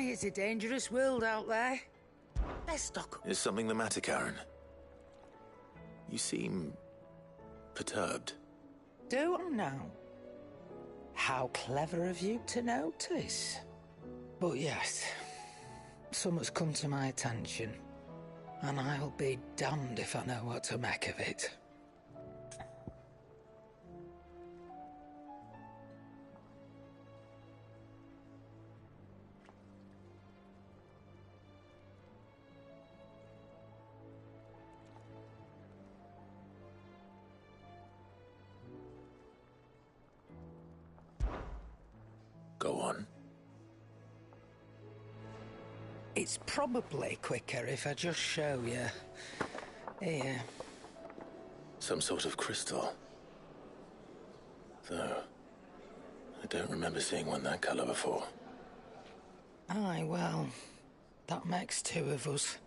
Aye, it's a dangerous world out there. Let's stock up. Is something the matter, Karen? You seem perturbed. Do I now? How clever of you to notice. But yes, something's come to my attention, and I'll be damned if I know what to make of it. Go on. It's probably quicker if I just show you. Here. Some sort of crystal. Though, I don't remember seeing one that colour before. Aye, well, that makes two of us.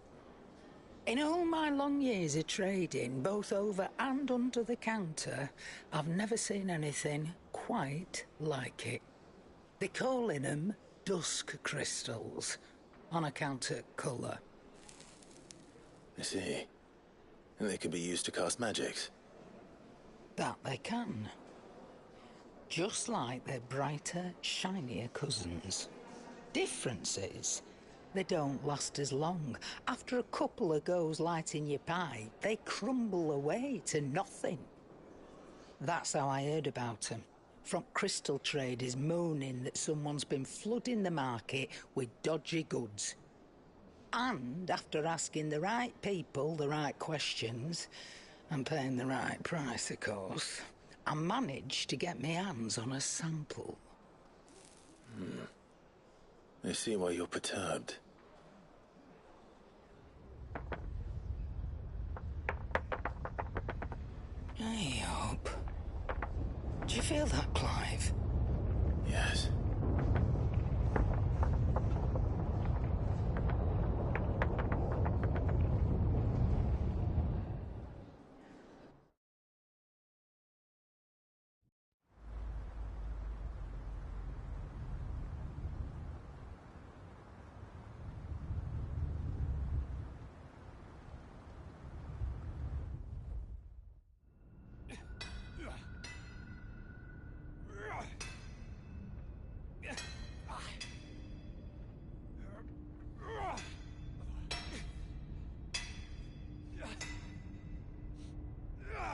In all my long years of trading, both over and under the counter, I've never seen anything quite like it. They're calling them dusk crystals, on account of colour. I see. And they can be used to cast magics. That they can. Just like their brighter, shinier cousins. Difference is, they don't last as long. After a couple of goes lighting your pipe, they crumble away to nothing. That's how I heard about them. From crystal traders moaning that someone's been flooding the market with dodgy goods. And after asking the right people the right questions, and paying the right price, of course, I managed to get my hands on a sample. I see why you're perturbed. Hey, Hope. Do you feel that, Clive? Yes.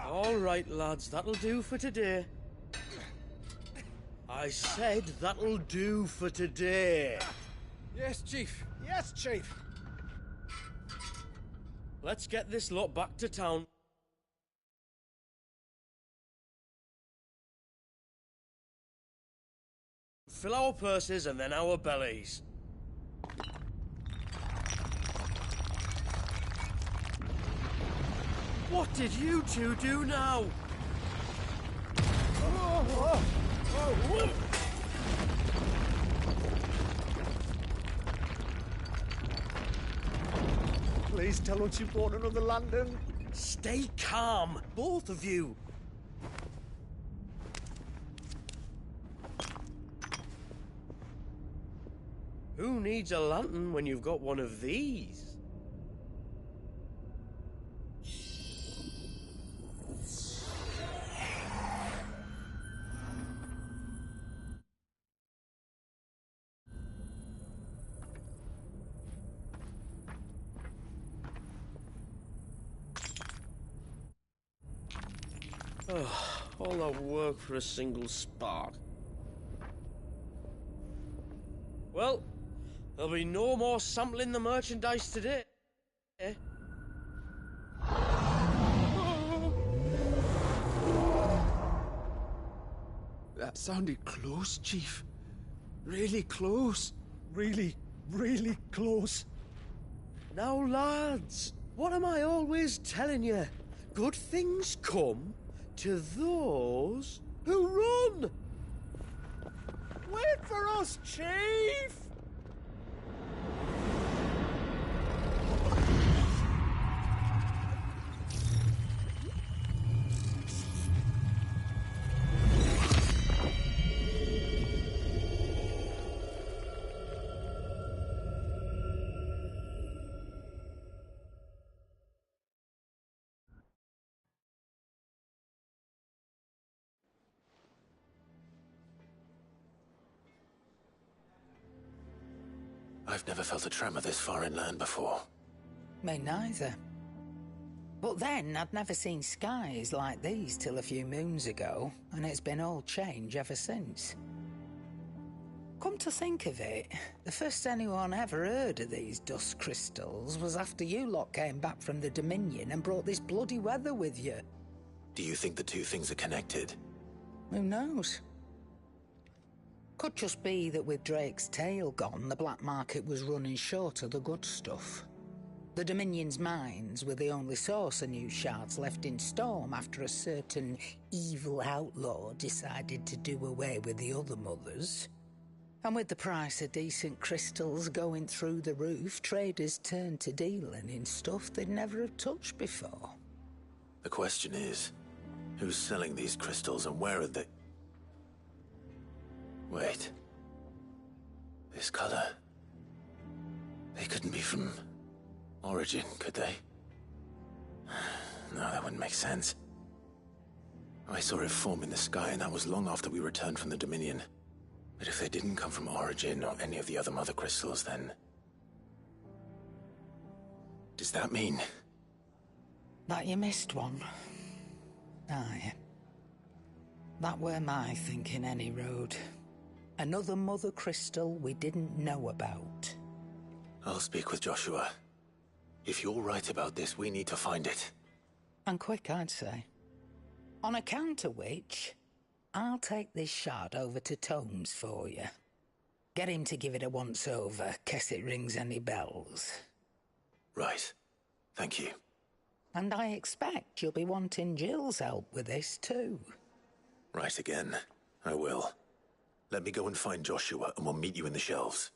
All right, lads, that'll do for today. I said that'll do for today. Yes, Chief. Yes, Chief. Let's get this lot back to town. Fill our purses and then our bellies. What did you two do now? Please tell us you bought another lantern. Stay calm, both of you. Who needs a lantern when you've got one of these? Oh, all that work for a single spark. Well, there'll be no more sampling the merchandise today. That sounded close, Chief. Really close. Really, really close. Now, lads, what am I always telling you? Good things come to those who run. Wait for us, Chief! I've never felt a tremor this far inland before. Me neither. But then, I'd never seen skies like these till a few moons ago, and it's been all change ever since. Come to think of it, the first anyone ever heard of these dust crystals was after you lot came back from the Dominion and brought this bloody weather with you. Do you think the two things are connected? Who knows? Could just be that with Drake's tail gone, the black market was running short of the good stuff. The Dominion's mines were the only source of new shards left in Storm after a certain evil outlaw decided to do away with the other mothers. And with the price of decent crystals going through the roof, traders turned to dealing in stuff they'd never have touched before. The question is, who's selling these crystals and where are they? Wait. This color. They couldn't be from Origin, could they? No, that wouldn't make sense. I saw it form in the sky, and that was long after we returned from the Dominion. But if they didn't come from Origin or any of the other mother crystals, then... does that mean... that you missed one? Aye. That were my thinking, any road. Another mother crystal we didn't know about. I'll speak with Joshua. If you're right about this, we need to find it. And quick, I'd say. On account of which, I'll take this shard over to Tomes for you. Get him to give it a once-over, case it rings any bells. Right. Thank you. And I expect you'll be wanting Jill's help with this, too. Right again. I will. Let me go and find Joshua, and we'll meet you in the shelves.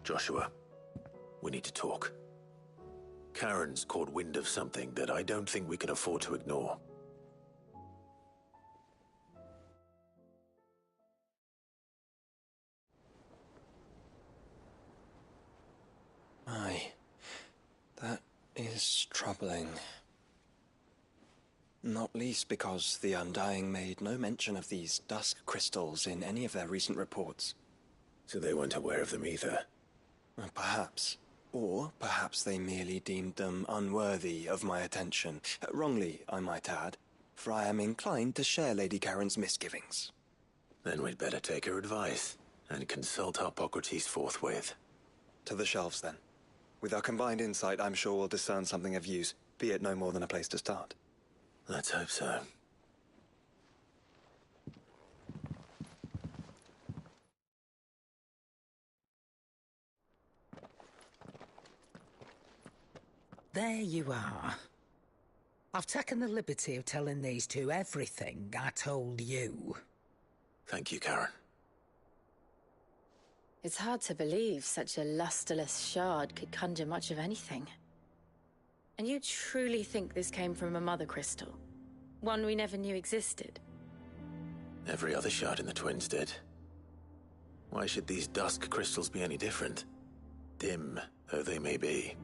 Joshua, we need to talk. Karen's caught wind of something that I don't think we can afford to ignore. Aye, that is troubling. Not least because the Undying made no mention of these dusk crystals in any of their recent reports. So they weren't aware of them either. Perhaps. Or perhaps they merely deemed them unworthy of my attention. Wrongly, I might add, for I am inclined to share Lady Karen's misgivings. Then we'd better take her advice and consult Hippocrates forthwith. To the shelves, then. With our combined insight, I'm sure we'll discern something of use, be it no more than a place to start. Let's hope so. There you are. I've taken the liberty of telling these two everything I told you. Thank you, Karen. It's hard to believe such a lusterless shard could conjure much of anything. And you truly think this came from a mother crystal? One we never knew existed? Every other shard in the Twins did. Why should these dusk crystals be any different? Dim though they may be.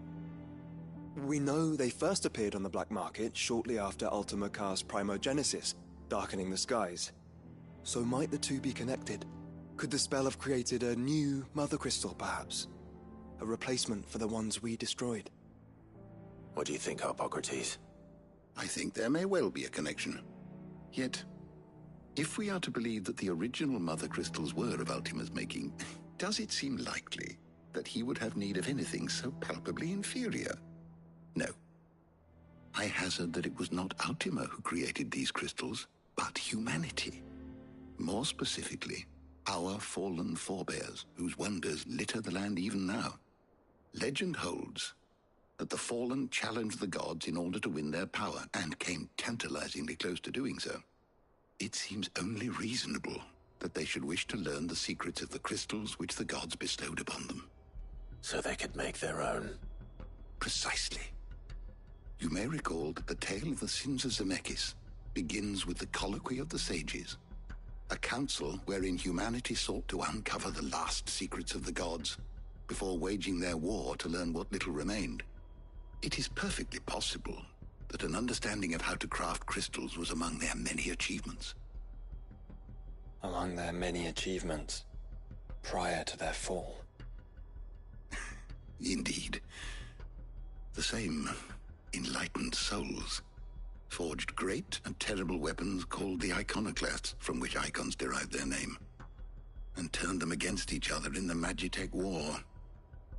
We know they first appeared on the black market shortly after Ultima Car's primogenesis, darkening the skies. So might the two be connected? Could the spell have created a new mother crystal, perhaps? A replacement for the ones we destroyed? What do you think, Hippocrates? I think there may well be a connection. Yet, if we are to believe that the original mother crystals were of Ultima's making, does it seem likely that he would have need of anything so palpably inferior? No. I hazard that it was not Ultima who created these crystals, but humanity. More specifically, our fallen forebears, whose wonders litter the land even now. Legend holds that the fallen challenged the gods in order to win their power, and came tantalizingly close to doing so. It seems only reasonable that they should wish to learn the secrets of the crystals which the gods bestowed upon them. So they could make their own. Precisely. You may recall that the tale of the sins of Zemeckis begins with the colloquy of the sages, a council wherein humanity sought to uncover the last secrets of the gods before waging their war to learn what little remained. It is perfectly possible that an understanding of how to craft crystals was among their many achievements. Among their many achievements, prior to their fall. Indeed. The same enlightened souls forged great and terrible weapons called the iconoclasts, from which icons derived their name, and turned them against each other in the Magitech War.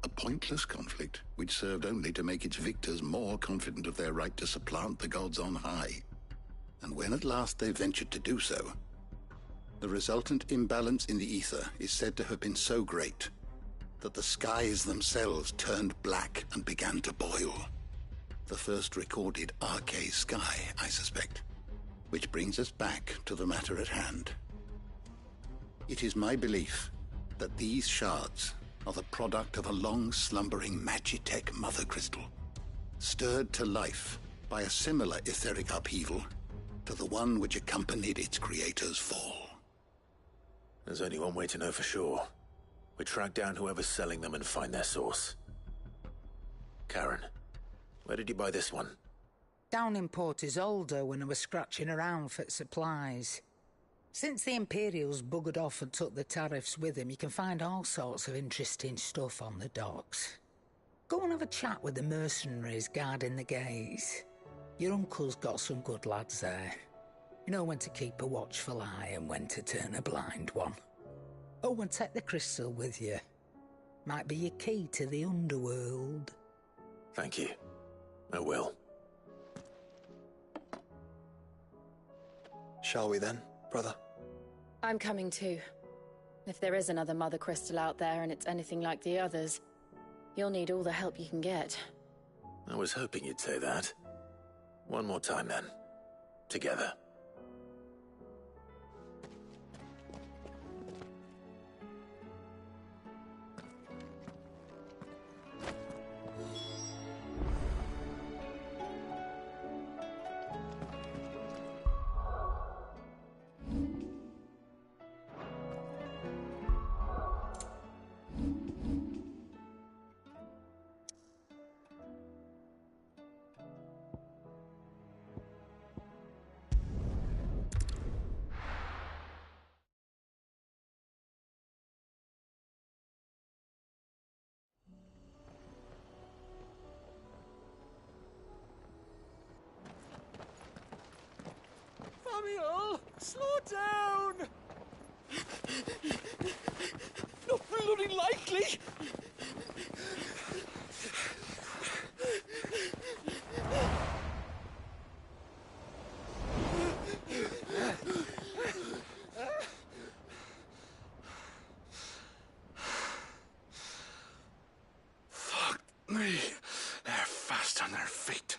A pointless conflict which served only to make its victors more confident of their right to supplant the gods on high. And when at last they ventured to do so, the resultant imbalance in the ether is said to have been so great that the skies themselves turned black and began to boil. The first recorded arcane sky, I suspect. Which brings us back to the matter at hand. It is my belief that these shards are the product of a long-slumbering Magitech mother crystal, stirred to life by a similar etheric upheaval to the one which accompanied its creator's fall. There's only one way to know for sure. We track down whoever's selling them and find their source. Karen, where did you buy this one? Down in Port Isolde when I was scratching around for supplies. Since the Imperials buggered off and took the tariffs with them, you can find all sorts of interesting stuff on the docks. Go and have a chat with the mercenaries guarding the gates. Your uncle's got some good lads there. You know when to keep a watchful eye and when to turn a blind one. Oh, and take the crystal with you. Might be your key to the underworld. Thank you. I will. Shall we then, brother? I'm coming too. If there is another mother crystal out there and it's anything like the others, you'll need all the help you can get. I was hoping you'd say that. One more time then. Together. Samuel, slow down! Not bloody likely! Fuck me. They're fast on their feet.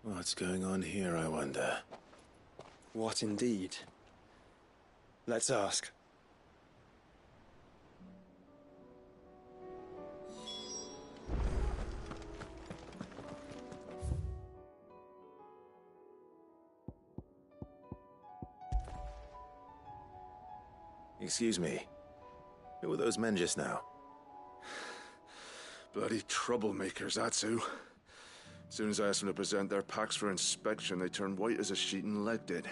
What's going on here, I wonder? What indeed? Let's ask. Excuse me. Who were those men just now? Bloody troublemakers, that's who. As soon as I asked them to present their packs for inspection, they turned white as a sheet and legged it.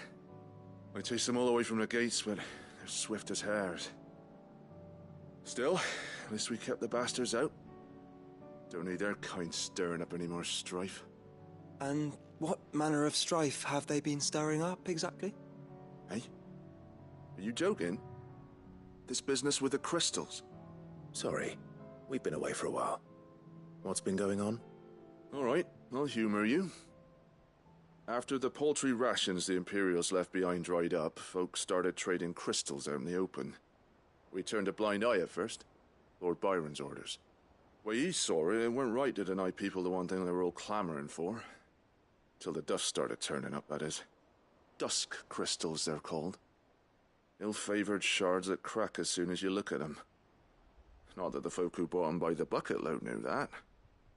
I chased them all away from the gates, but they're swift as hares. Still, at least we kept the bastards out. Don't need their kind stirring up any more strife. And what manner of strife have they been stirring up, exactly? Hey? Are you joking? This business with the crystals? Sorry. We've been away for a while. What's been going on? All right, I'll humor you. After the paltry rations the Imperials left behind dried up, folks started trading crystals out in the open. We turned a blind eye at first. Lord Byron's orders. Way he saw it, it weren't right to deny people the one thing they were all clamoring for. Till the dust started turning up, that is. Dusk crystals, they're called. Ill-favored shards that crack as soon as you look at them. Not that the folk who bought 'em by the bucket load knew that.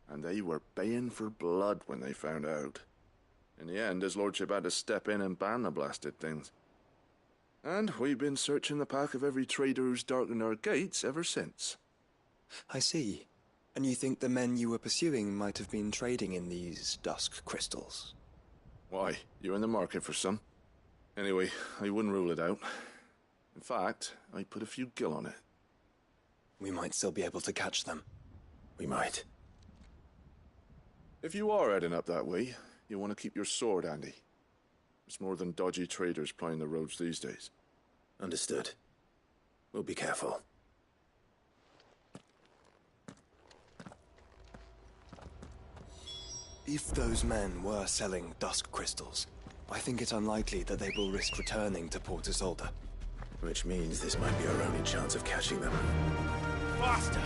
And they were baying for blood when they found out. In the end, his lordship had to step in and ban the blasted things. And we've been searching the pack of every trader who's darkened our gates ever since. I see. And you think the men you were pursuing might have been trading in these dusk crystals? Why, you in the market for some? Anyway, I wouldn't rule it out. In fact, I'd put a few gil on it. We might still be able to catch them. We might. If you are heading up that way, you want to keep your sword handy. It's more than dodgy traders plying the roads these days. Understood. We'll be careful. If those men were selling dusk crystals, I think it unlikely that they will risk returning to Port Isolde. Which means this might be our only chance of catching them. Faster!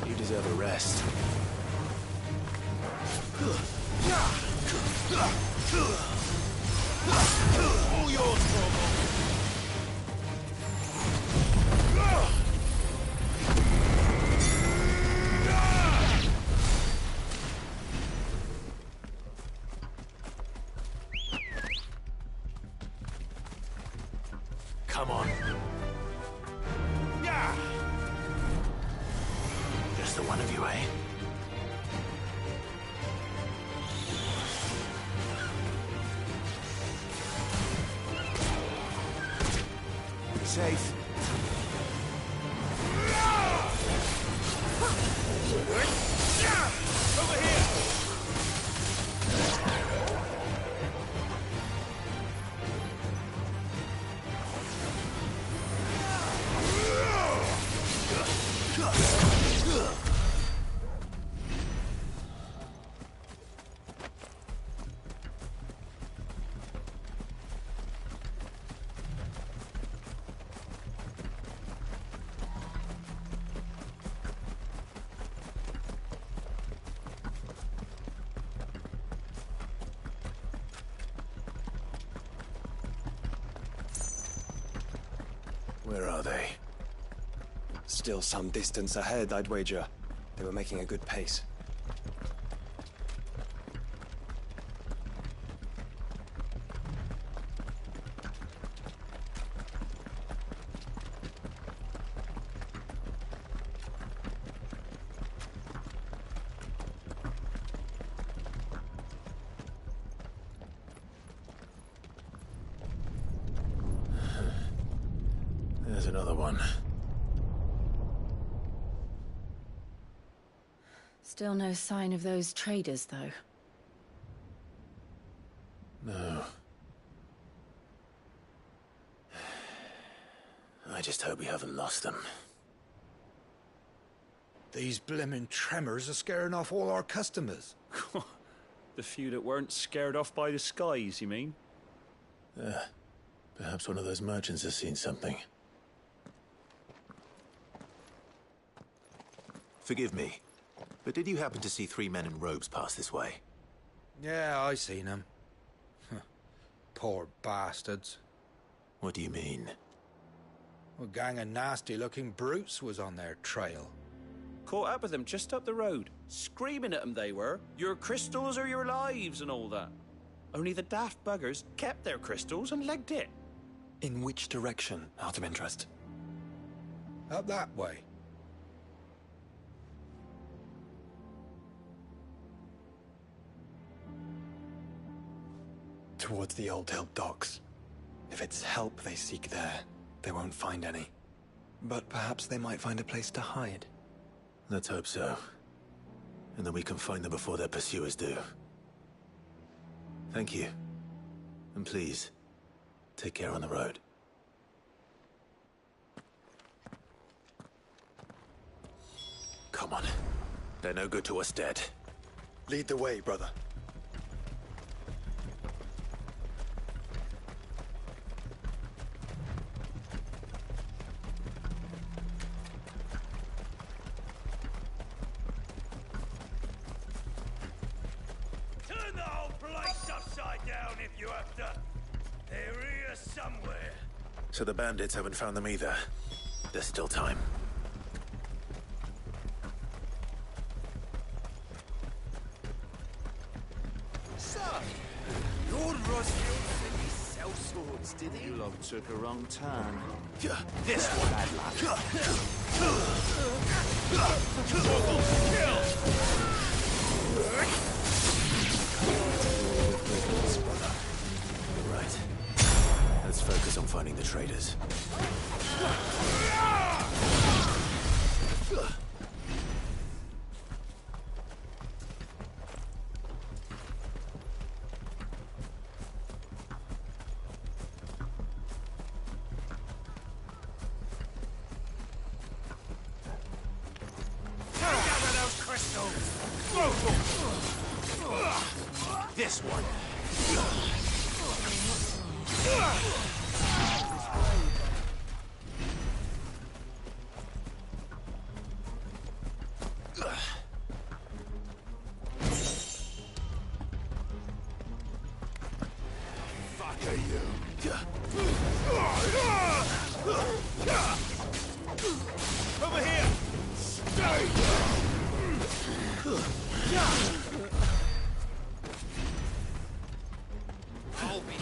You deserve a rest. All yours, Corvo! Come on. Yeah! Just the one of you, eh? Safe. Over here! Where are they? Still some distance ahead, I'd wager. They were making a good pace. There's another one. Still no sign of those traders, though. No. I just hope we haven't lost them. These blimmin' tremors are scaring off all our customers. The few that weren't scared off by the skies, you mean? Perhaps one of those merchants has seen something. Forgive me, but did you happen to see 3 men in robes pass this way? Yeah, I seen them. Poor bastards. What do you mean? A gang of nasty-looking brutes was on their trail. Caught up with them just up the road. Screaming at them they were. Your crystals or your lives and all that. Only the daft buggers kept their crystals and legged it. In which direction, out of interest? Up that way. Towards the Old Hill docks. If it's help they seek there, they won't find any. But perhaps they might find a place to hide. Let's hope so. And then we can find them before their pursuers do. Thank you. And please, take care on the road. Come on. They're no good to us dead. Lead the way, brother. place upside down if you have to. They're here somewhere. So the bandits haven't found them either. There's still time. Sir, Lord Rosfield said he sell swords, did he? You lot took a wrong turn. This one, bad Right. Let's focus on finding the traitors. This one. Fuck are you? Over here! Stay! I'll be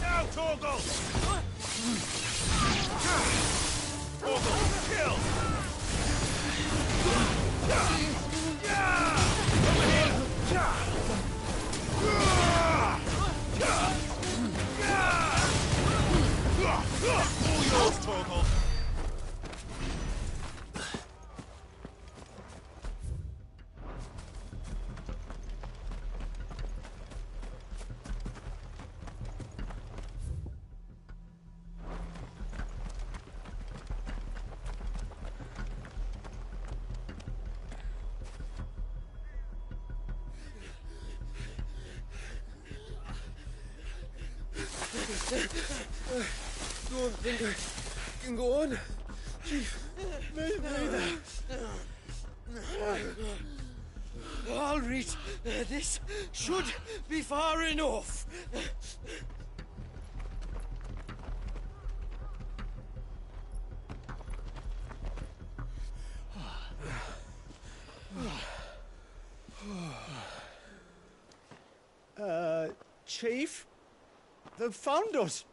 Now, Torgal! Torgal, kill! All yours, Torgal! Don't think I can go on. Chief, neither. All right, this should be far enough. Chief? They've found us.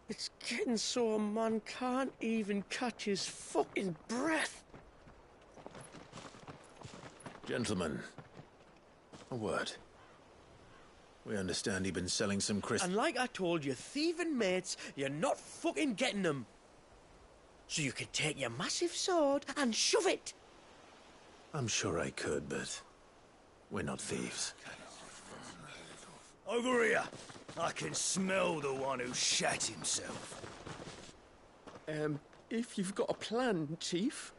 It's getting so a man can't even catch his fucking breath. Gentlemen, a word. We understand you've been selling some crystals. And like I told your thieving mates, you're not fucking getting them. So you could take your massive sword and shove it. I'm sure I could, but we're not thieves. Over here. I can smell the one who shat himself. If you've got a plan, Chief,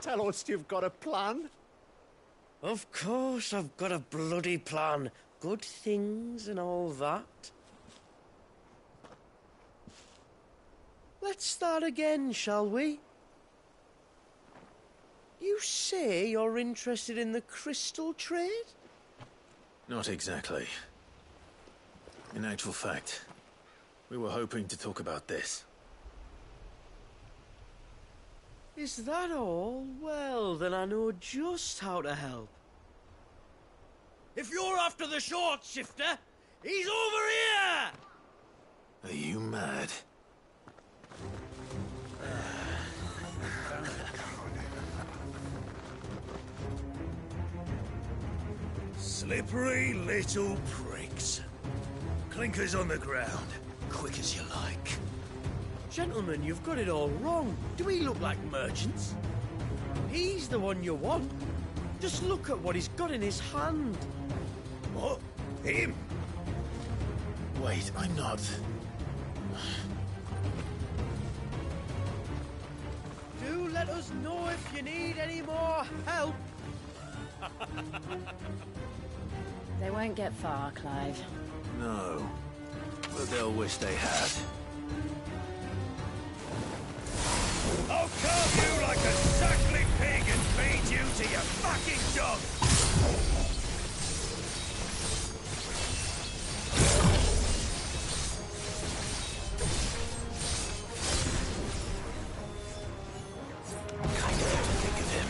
tell us you've got a plan. Of course I've got a bloody plan. Good things and all that. Let's start again, shall we? You say you're interested in the crystal trade? Not exactly. In actual fact, we were hoping to talk about this. Is that all? Well, then I know just how to help. If you're after the short shifter, he's over here! Are you mad? Slippery little pricks. Clinkers on the ground, quick as you like. Gentlemen, you've got it all wrong. Do we look like merchants? He's the one you want. Just look at what he's got in his hand. What? Him? Wait, I'm not... Do let us know if you need any more help. They won't get far, Clive. No. But they'll wish they had. I'll carve you like a suckling pig and feed you to your fucking dog! Kind of have to think of him.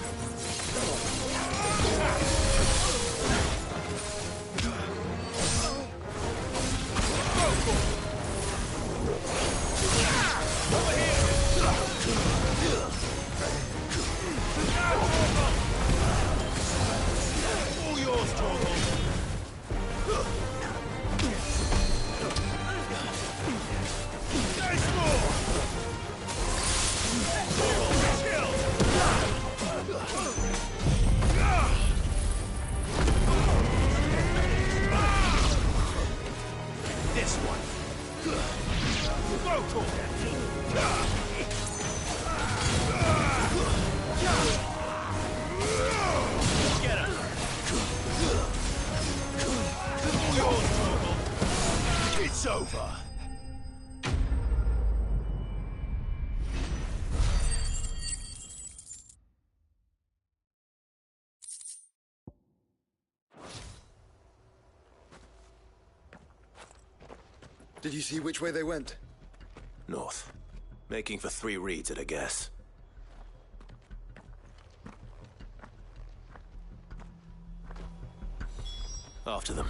Over here! All yours, Torgal. There's more! This one. Go, Torgal. Get him! All yours, Torgal. It's over. Did you see which way they went? North. Making for 3 reeds at a guess. After them.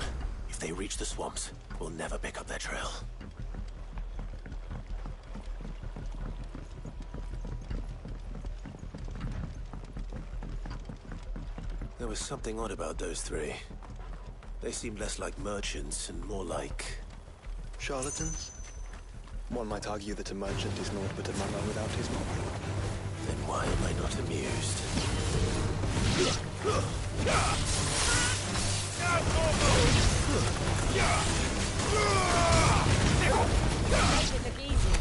If they reach the swamps, we'll never pick up their trail. There was something odd about those 3. They seemed less like merchants and more like... Charlatans? One might argue that a merchant is naught but a mummer without his mummer. Then why am I not amused? Make it look easy.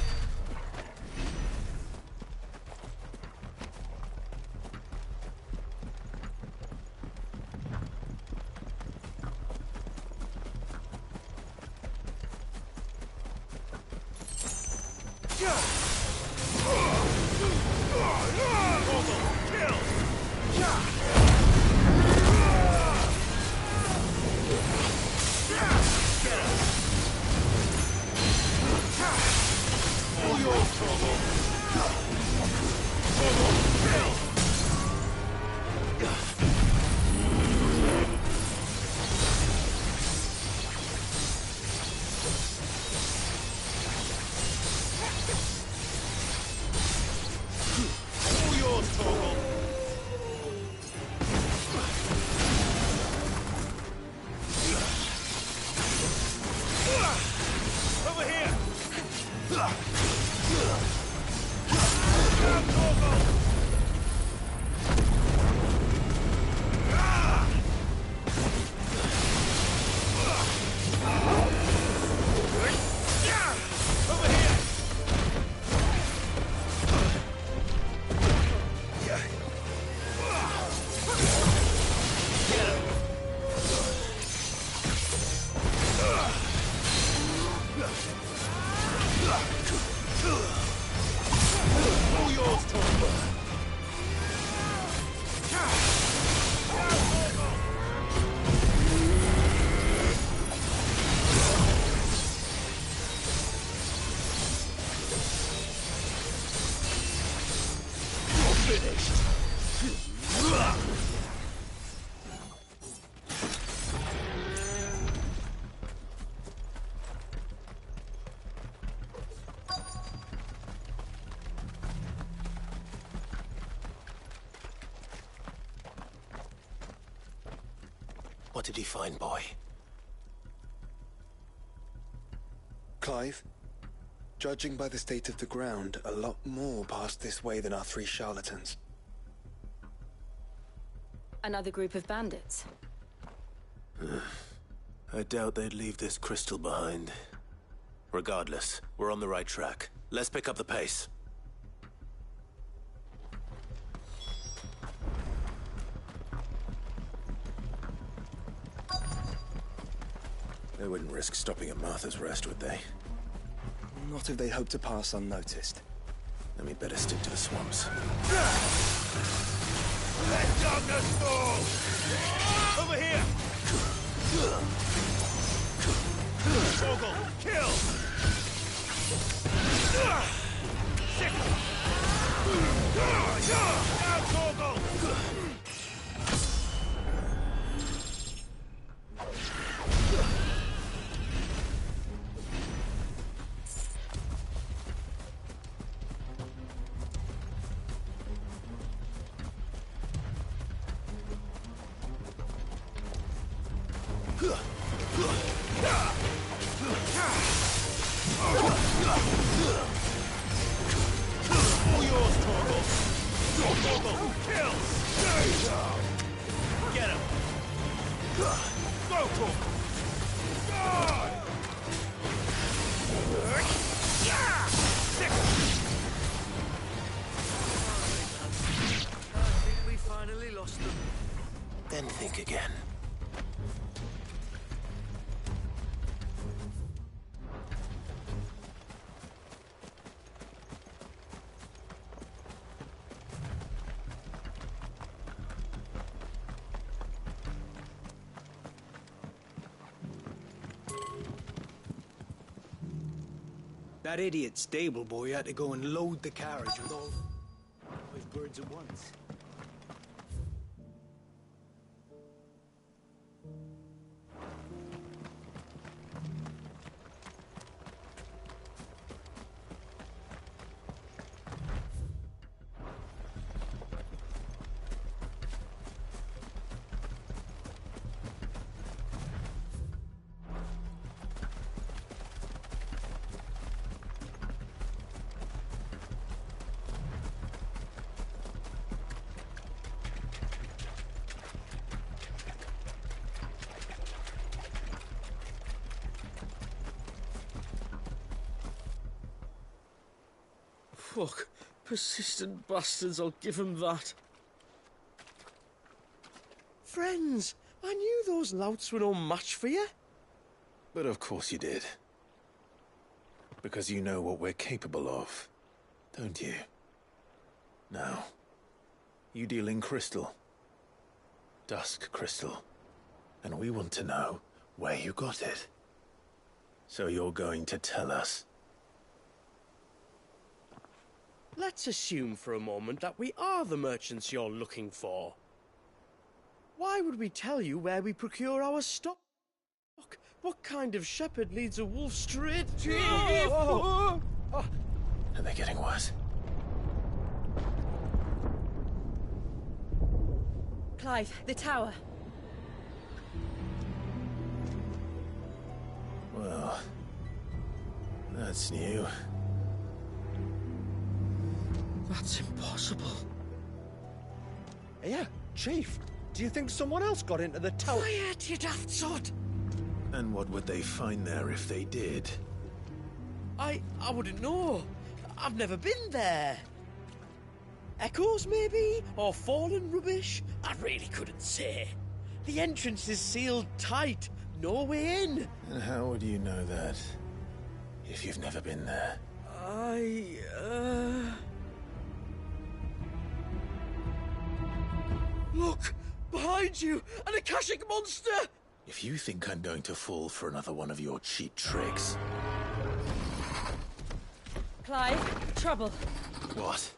What did he find, boy? Clive? Judging by the state of the ground, a lot more passed this way than our 3 charlatans. Another group of bandits. I doubt they'd leave this crystal behind. Regardless, we're on the right track. Let's pick up the pace. They wouldn't risk stopping at Martha's Rest, would they? Not if they hope to pass unnoticed. Then we'd better stick to the swamps. Let darkness fall! Over here! Torgal, kill! Sickle! Now, Torgal! All yours, Torgal! Torgal, kill! Get him! Go, Torgal! Sick! I think we finally lost them. Then think again. That idiot stable boy had to go and load the carriage with all 5 birds at once. Fuck. Persistent bastards, I'll give him that. Friends, I knew those louts were no match for you. But of course you did. Because you know what we're capable of, don't you? Now, you deal in crystal. Dusk crystal. And we want to know where you got it. So you're going to tell us. Let's assume for a moment that we are the merchants you're looking for. Why would we tell you where we procure our stock? What kind of shepherd leads a wolf straight to... Are they getting worse? Clive, the tower. Well, that's new. That's impossible. Yeah, Chief. Do you think someone else got into the tower? Quiet, you daft sod! And what would they find there if they did? I wouldn't know. I've never been there. Echoes, maybe? Or fallen rubbish? I really couldn't say. The entrance is sealed tight. No way in. And how would you know that, if you've never been there? Look! Behind you! An Akashic monster! If you think I'm going to fall for another one of your cheap tricks... Clive, trouble. What?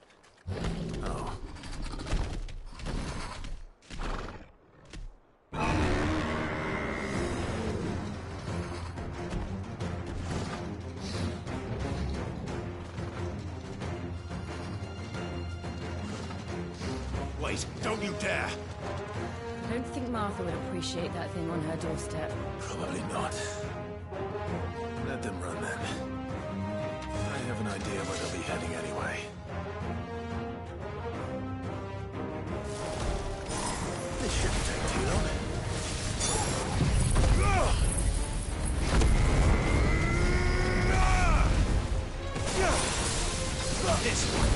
Oh. Wait, don't you dare! I don't think Martha would appreciate that thing on her doorstep. Probably not. Let them run then. idea where they'll be heading anyway. This shouldn't take too long. This one.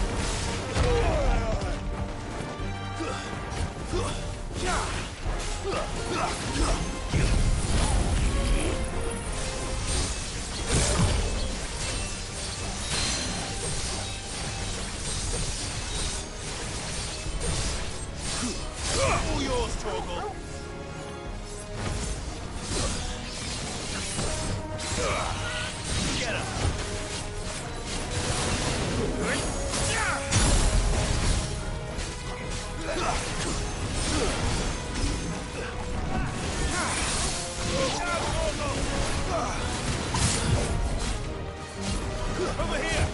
All yours, Torgal. Get him. Over here.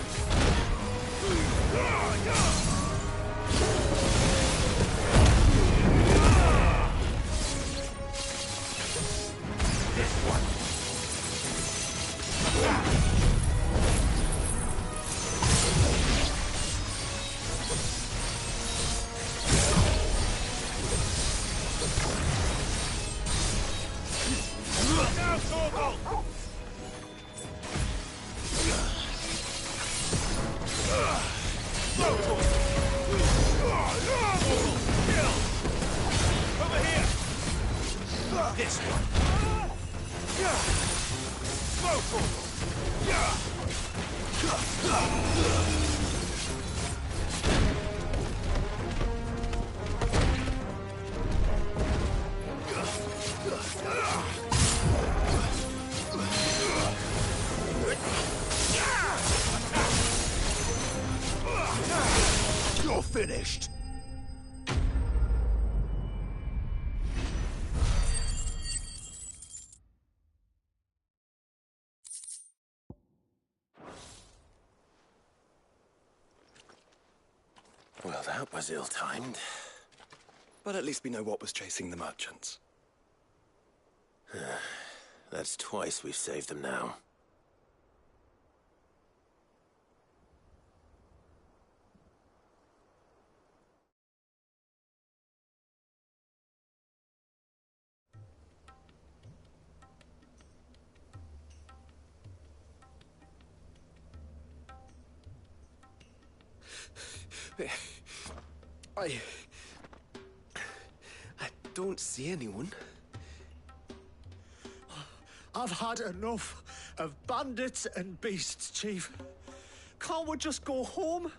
This one. Now, Torgal! Over here! This one! You're finished! Well, that was ill-timed. But at least we know what was chasing the merchants. That's twice we've saved them now. I don't see anyone. I've had enough of bandits and beasts, Chief. Can't we just go home?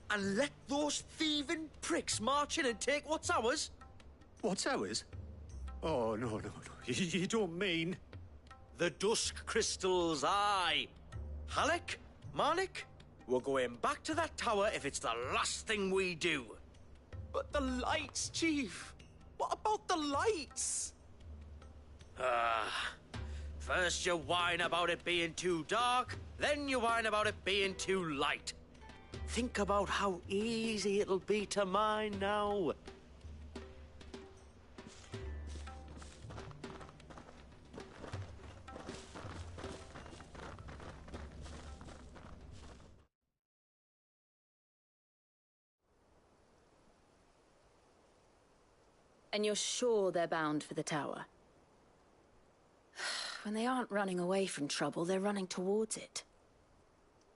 And let those thieving pricks march in and take what's ours? What's ours? Oh, no. You don't mean... The dusk crystals, aye. Halleck, Marnik, we're going back to that tower if it's the last thing we do. But the lights, Chief. What about the lights? First you whine about it being too dark, then you whine about it being too light. Think about how easy it'll be to mine now. And you're sure they're bound for the tower? When they aren't running away from trouble, they're running towards it.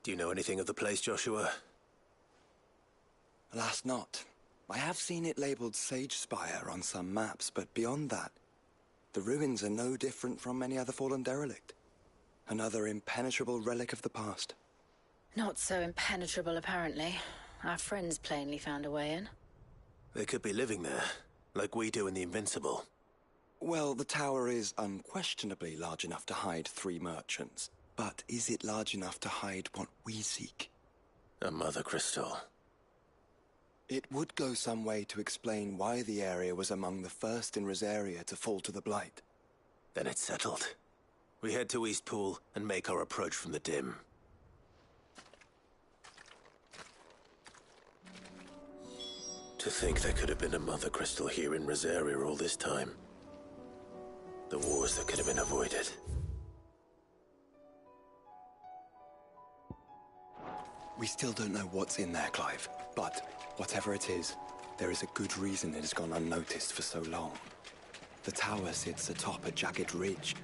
Do you know anything of the place, Joshua? Alas, not. I have seen it labelled Sage Spire on some maps, but beyond that, the ruins are no different from any other fallen derelict. Another impenetrable relic of the past. Not so impenetrable, apparently. Our friends plainly found a way in. They could be living there, like we do in the Invincible. Well, the tower is unquestionably large enough to hide 3 merchants. But is it large enough to hide what we seek? A mother crystal. It would go some way to explain why the area was among the first in Rosaria to fall to the Blight. Then it's settled. We head to Eastpool and make our approach from the dim. To think there could have been a mother crystal here in Rosaria all this time. The wars that could have been avoided. We still don't know what's in there, Clive. But whatever it is, there is a good reason it has gone unnoticed for so long. The tower sits atop a jagged ridge.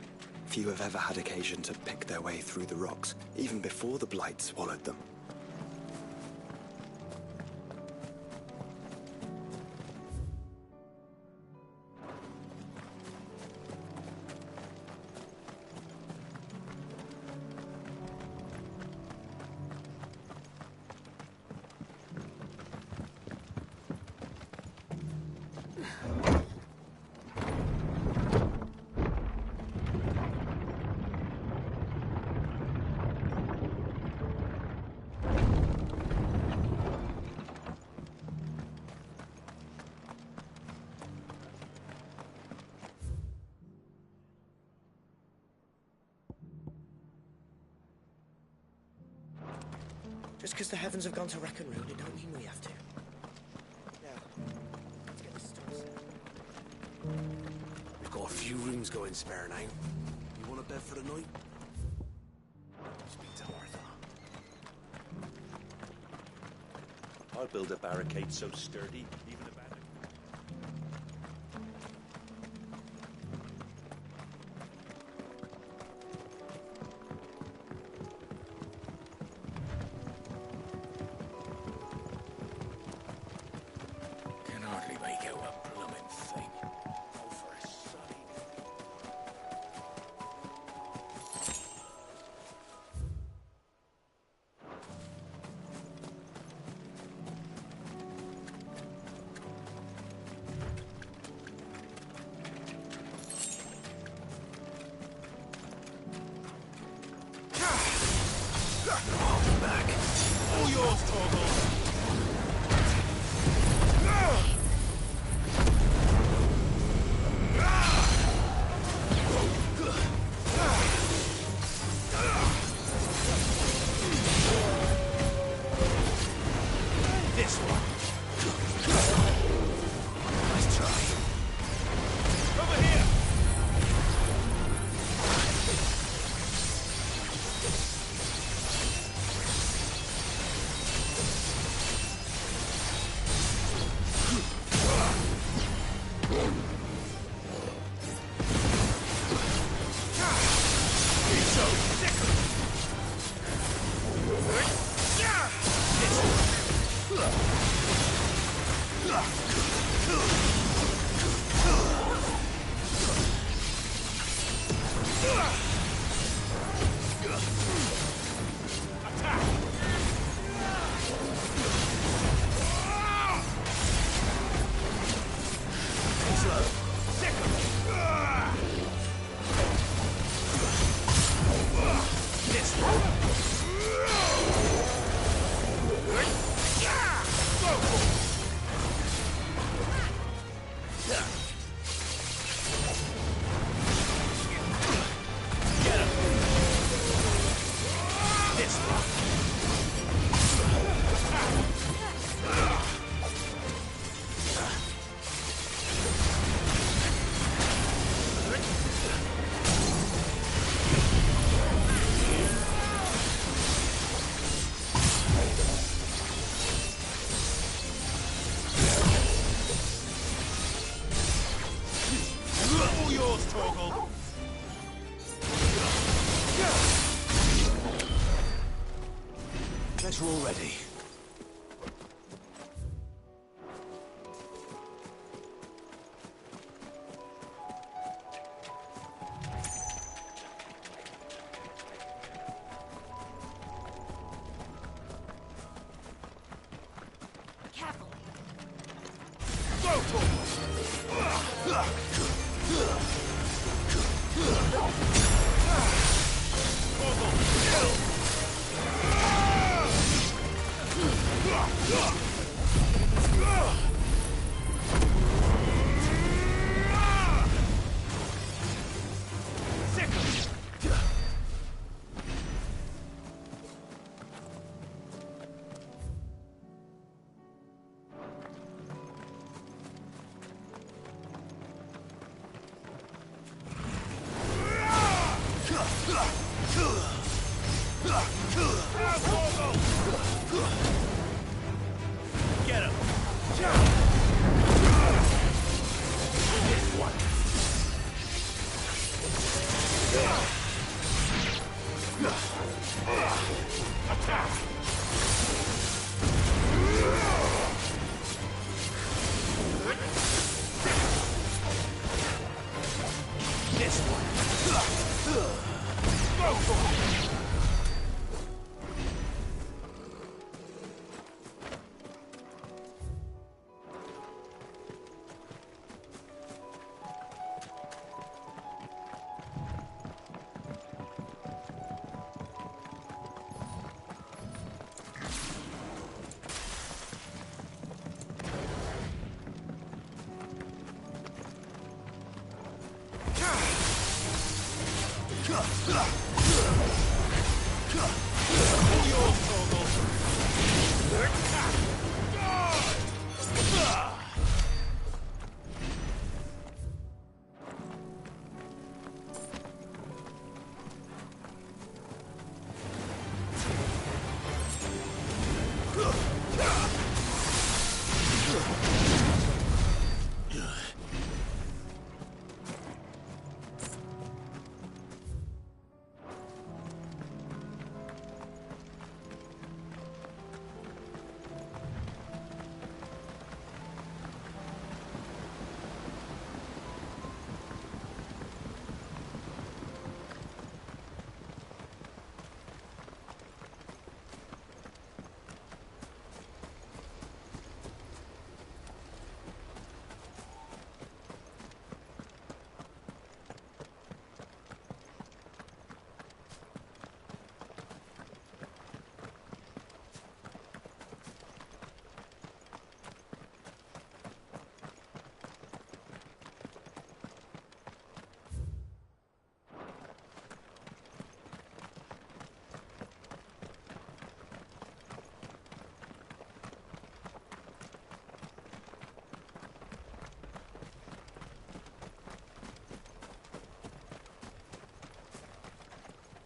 Few have ever had occasion to pick their way through the rocks, even before the Blight swallowed them. Just because the heavens have gone to rack and ruin, it don't mean we have to. Now, let's get this store set. We've got a few rooms going spare now. You want a bed for the night? Speak to Arthur. I'll build a barricade so sturdy, even a bandit. Can hardly make out a blooming thing. Oh, for a sake. Back. All yours, Torgal. This one. Nice try. Over here. All yours, Torgal. Guess we're all ready. Careful. Get him! This one. Attack! This one. Go for it!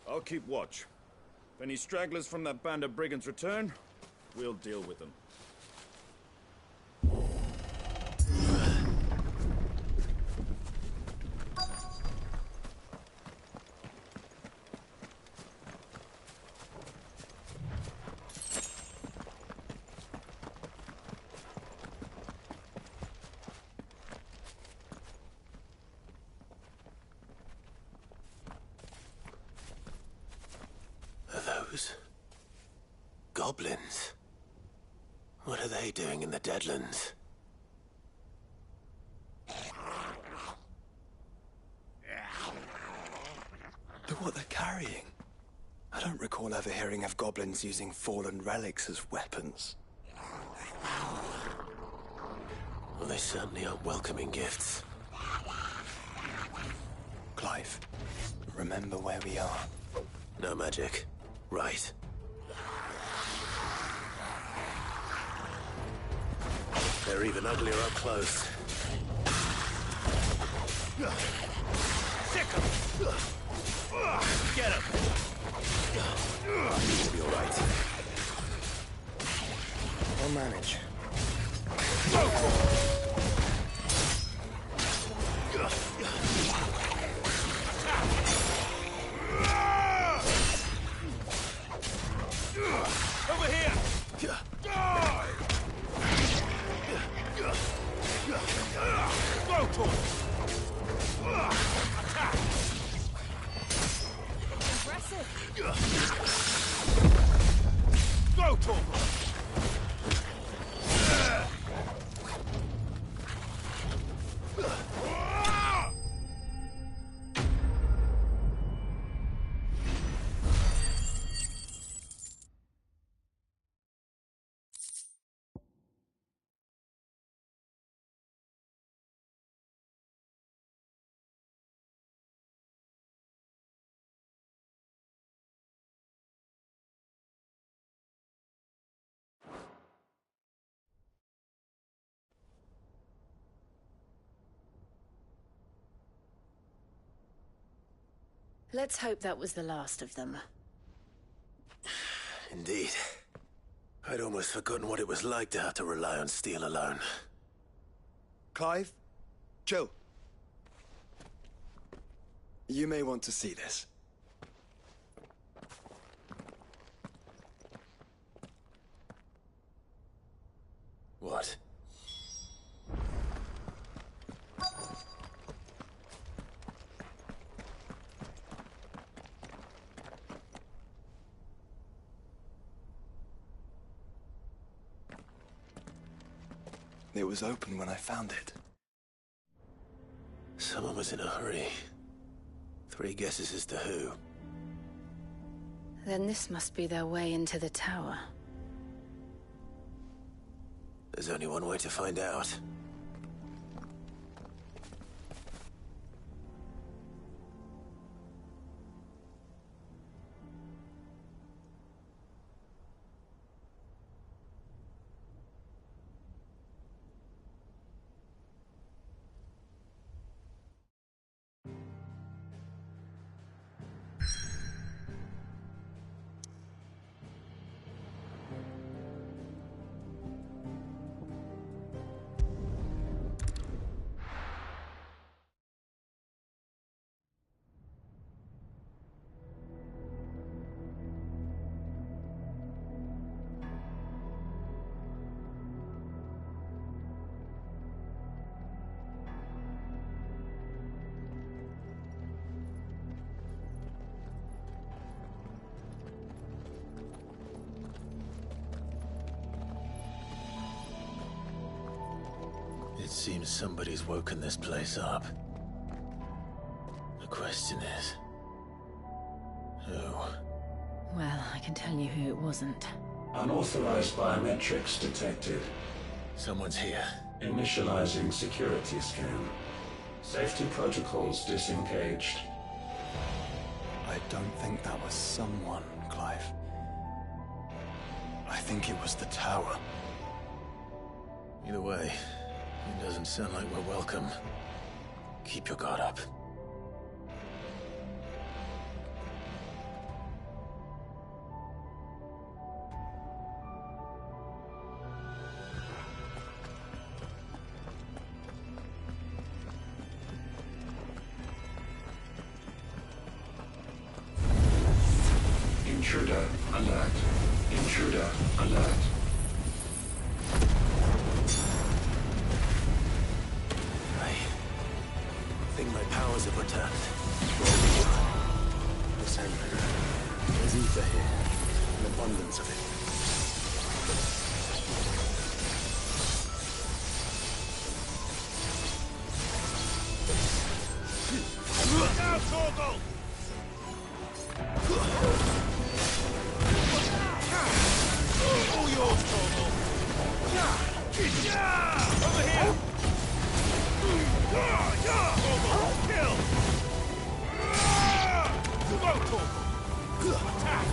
I'll keep watch. If any stragglers from that band of brigands return, we'll deal with them. Goblins? What are they doing in the Deadlands? Look what they're carrying. I don't recall ever hearing of goblins using fallen relics as weapons. Well, they certainly aren't welcoming gifts. Clive, remember where we are. No magic. Right. They're even uglier up close. Sick him! Get him! You'll be all right. I'll manage. Go for it! Over here! Die! Go to him! Attack! Impressive! Go to him! Let's hope that was the last of them. Indeed. I'd almost forgotten what it was like to have to rely on steel alone. Clive? Joe. You may want to see this. What? It was open when I found it. Someone was in a hurry. 3 guesses as to who. Then this must be their way into the tower. There's only one way to find out. It seems somebody's woken this place up. The question is... who? Well, I can tell you who it wasn't. Unauthorized biometrics detected. Someone's here. Initializing security scan. Safety protocols disengaged. I don't think that was someone, Clive. I think it was the tower. Either way, it doesn't sound like we're welcome. Keep your guard up. Intruder alert. Intruder alert. I think my powers have returned. The same. There's ether here. An abundance of it. Now, Torgal! All yours, Torgal! Over here! Torgal, kill! Go, Torgal! Attack!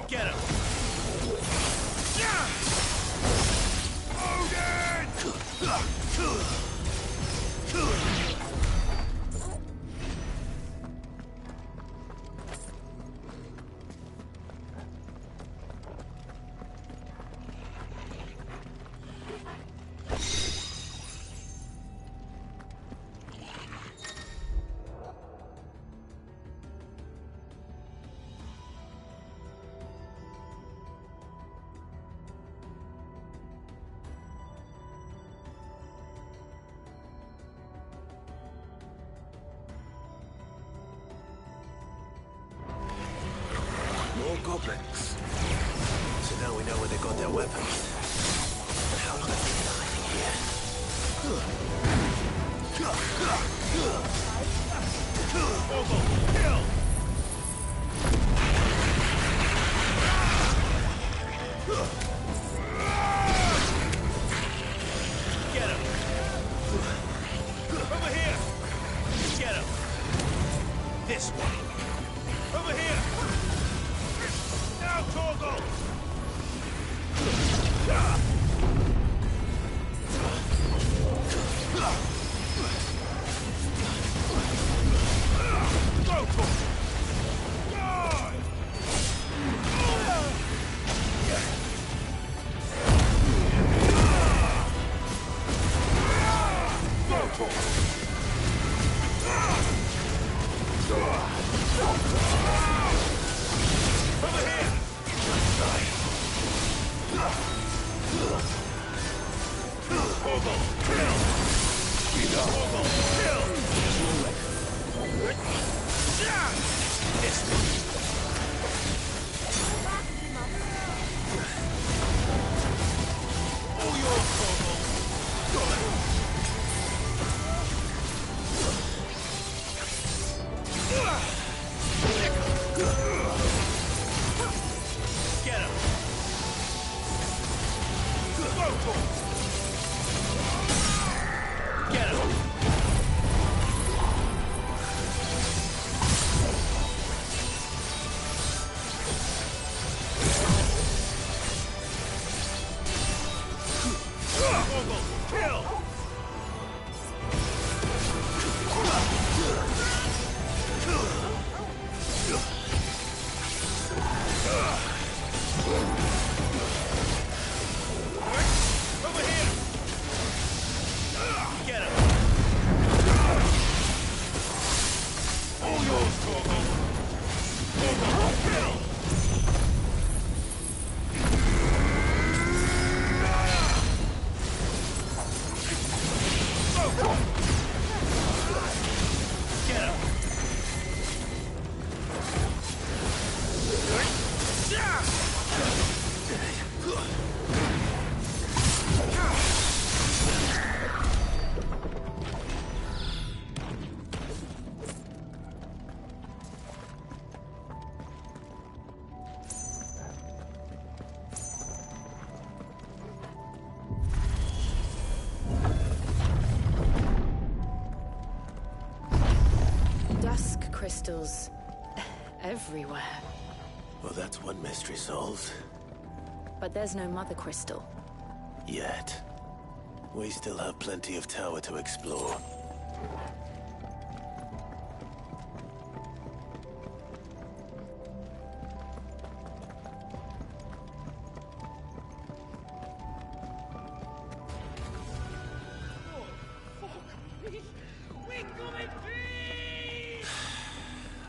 Get him! More goblins. So now we know where they got their weapons. How long have they Get him! Over here! Get him! This way! Over here! Now, Torgal! Go, Torgal! Crystals everywhere. Well, that's one mystery solved. But there's no mother crystal. Yet. We still have plenty of tower to explore.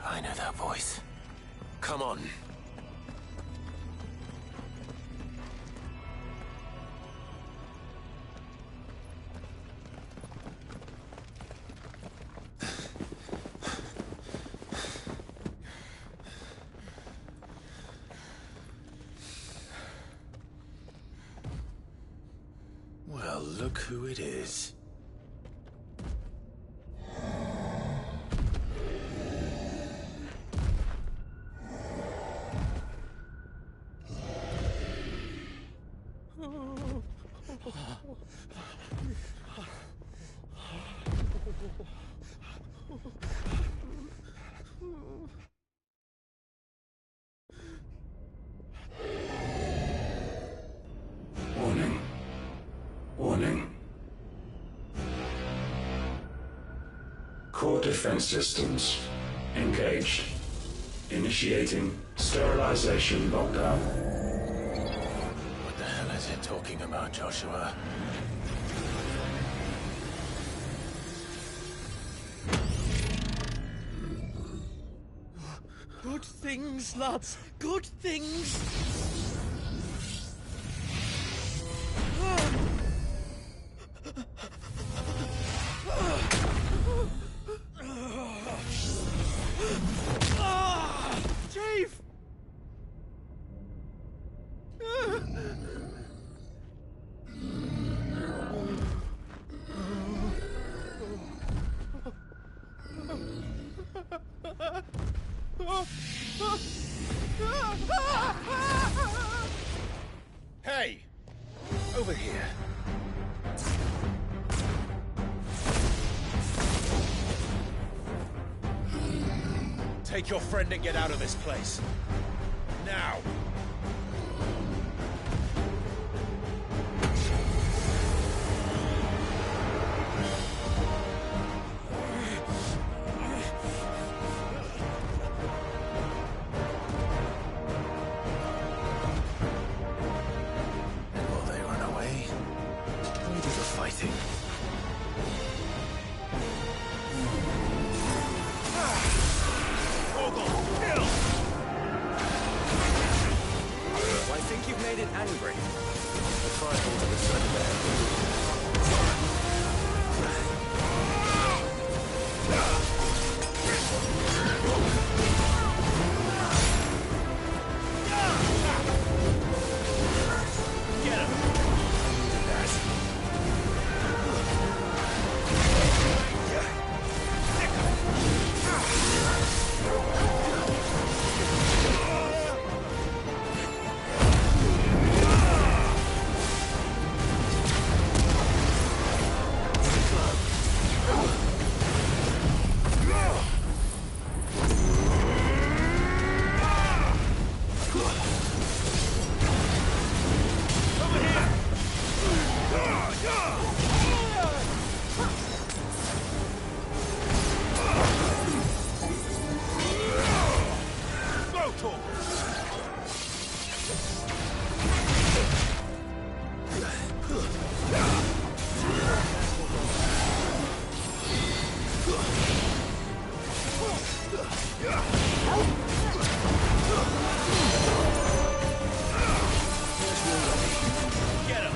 I know that voice. Come on. Well, look who it is. Warning. Warning. Core defense systems engaged. Initiating sterilization lockdown. What the hell is it talking about, Joshua? Good things, lads. Good things. Chief! Over here. Take your friend and get out of this place. Now! Will they run away? We do the fighting. I think you've made it angry. The trifle to the center. Get him!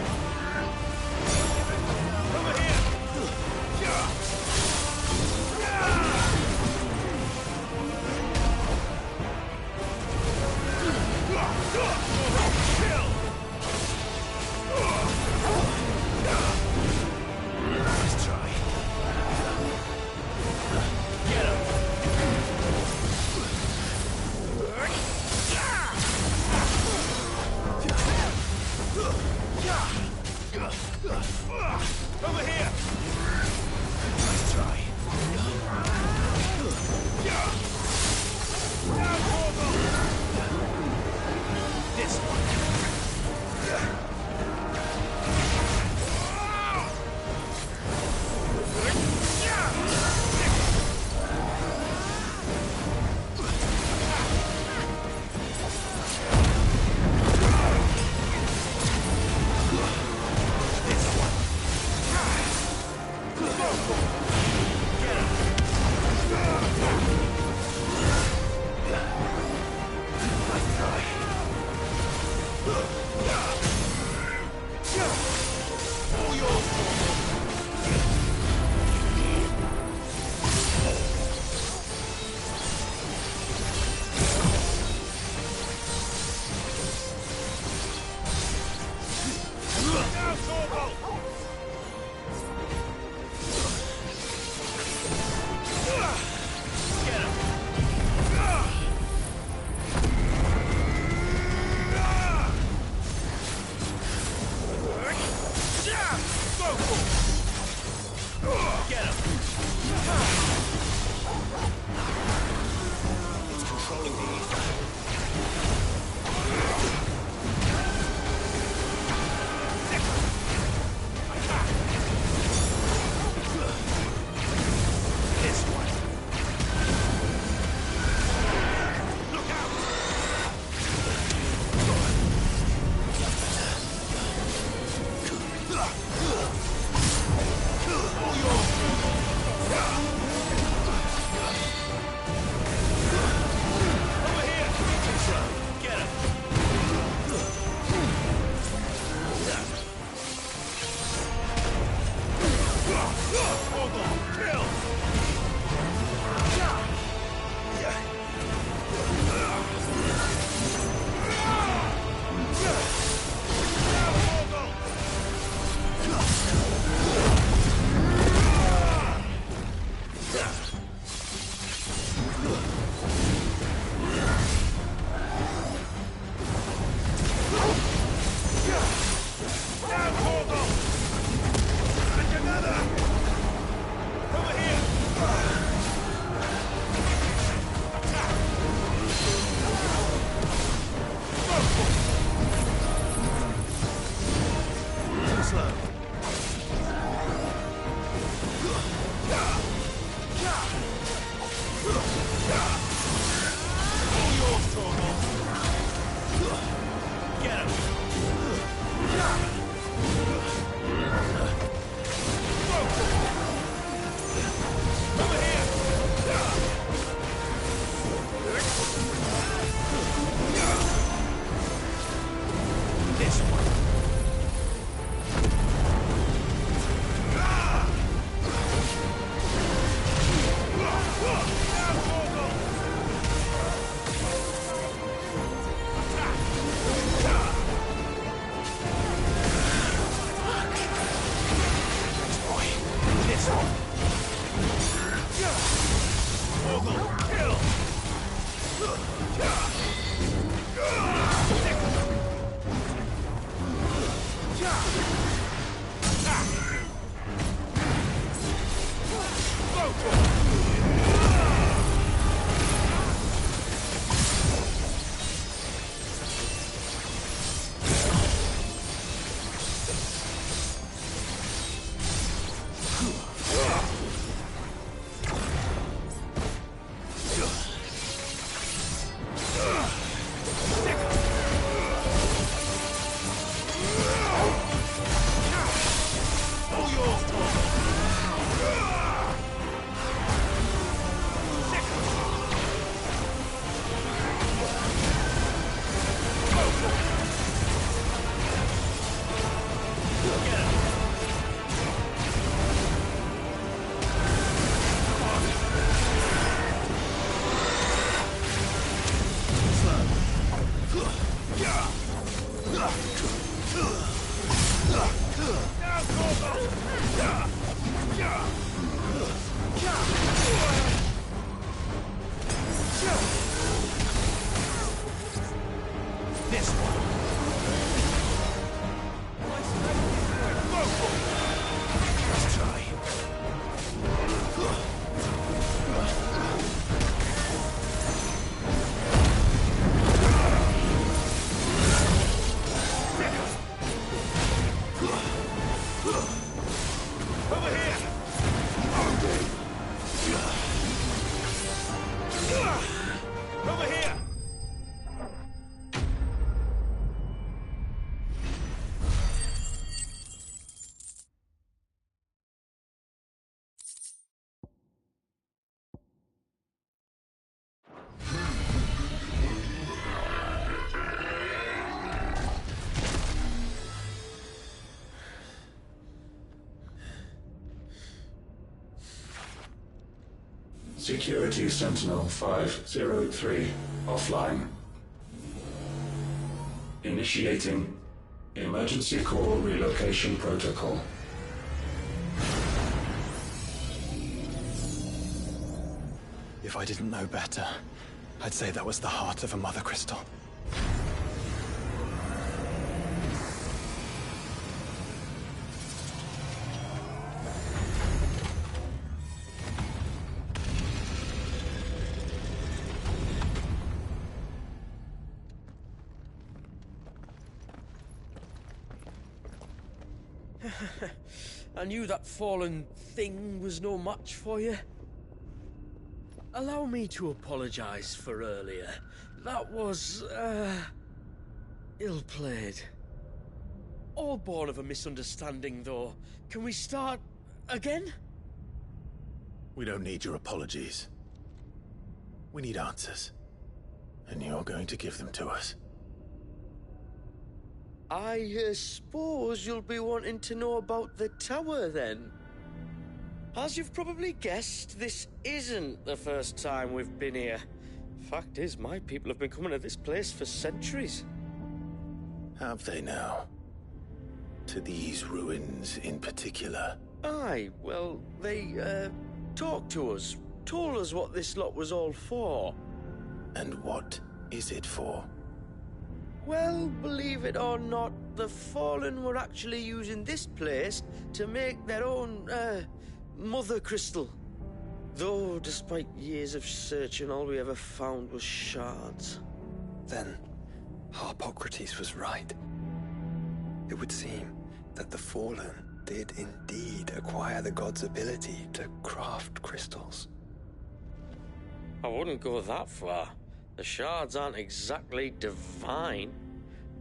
Over here! Nice try. Now, Corvo! This one. Security Sentinel 503 offline. Initiating emergency call relocation protocol. If I didn't know better, I'd say that was the heart of a Mother Crystal. I knew that fallen thing was no match for you. Allow me to apologize for earlier. That was, ill-played. All born of a misunderstanding, though. Can we start again? We don't need your apologies. We need answers. And you're going to give them to us. I suppose you'll be wanting to know about the tower, then. As you've probably guessed, this isn't the first time we've been here. Fact is, my people have been coming to this place for centuries. Have they now? To these ruins in particular? Aye, well, they, talked to us, told us what this lot was all for. And what is it for? Well, believe it or not, the Fallen were actually using this place to make their own, Mother Crystal. Though, despite years of searching, all we ever found was shards. Then, Harpocrates was right. It would seem that the Fallen did indeed acquire the god's ability to craft crystals. I wouldn't go that far. The shards aren't exactly divine.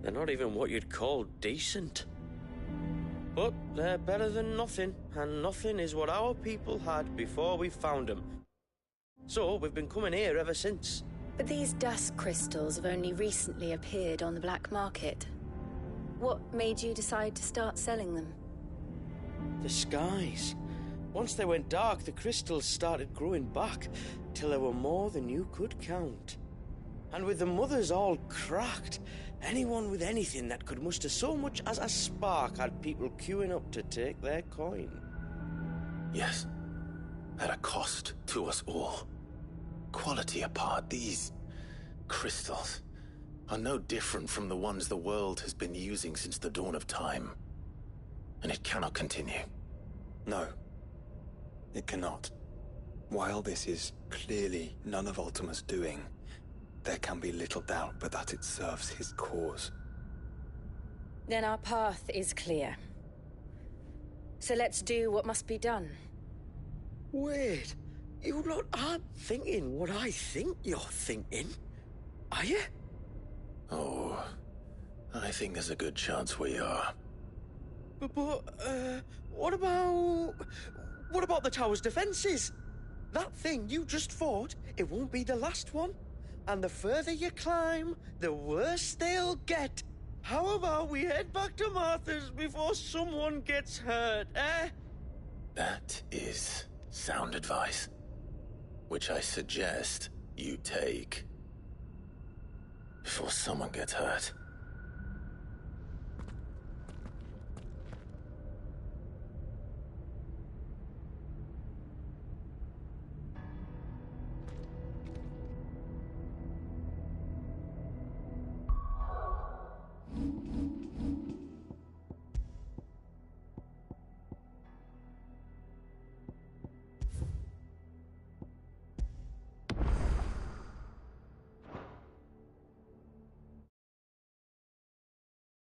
They're not even what you'd call decent. But they're better than nothing, and nothing is what our people had before we found them. So we've been coming here ever since. But these dusk crystals have only recently appeared on the black market. What made you decide to start selling them? The skies. Once they went dark, the crystals started growing back, till there were more than you could count. And with the mothers all cracked, anyone with anything that could muster so much as a spark had people queuing up to take their coin. Yes, at a cost to us all. Quality apart, these crystals are no different from the ones the world has been using since the dawn of time. And it cannot continue. No, it cannot. While this is clearly none of Ultima's doing, there can be little doubt but that it serves his cause. Then our path is clear. So let's do what must be done. Wait, you lot aren't thinking what I think you're thinking, are you? Oh, I think there's a good chance we are. But what about the tower's defenses? That thing you just fought, it won't be the last one. And the further you climb, the worse they'll get. How about we head back to Martha's before someone gets hurt, eh? That is sound advice, which I suggest you take before someone gets hurt.